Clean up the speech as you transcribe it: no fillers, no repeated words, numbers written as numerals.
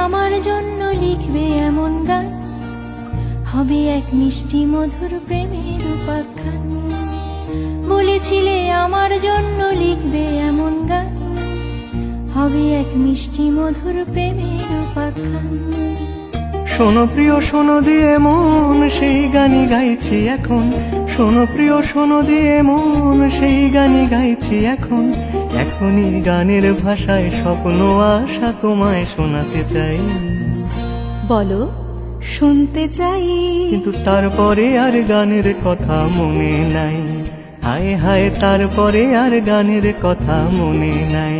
আমার জন্য লিখবে এমন গান, হবে এক মিষ্টি মধুর প্রেমের উপাখ্যান। বলেছিলে আমার জন্য লিখবে এমন গান, হবে এক মিষ্টি মধুর প্রেমের উপাখ্যান। শোনো প্রিয় শোনো দিয়ে মন, সেই গানই গাইছি এখন। শোনো প্রিয় শোনো দিয়ে মন, সেই গানই গাইছি এখন। এখনই গানের ভাষায় স্বপ্ন আশা তোমায় শোনাতে চাই। বলো শুনতে চাই, কিন্তু তারপরে আর গানের কথা মনে নাই। হায় হায়, তারপরে আর গানের কথা মনে নাই।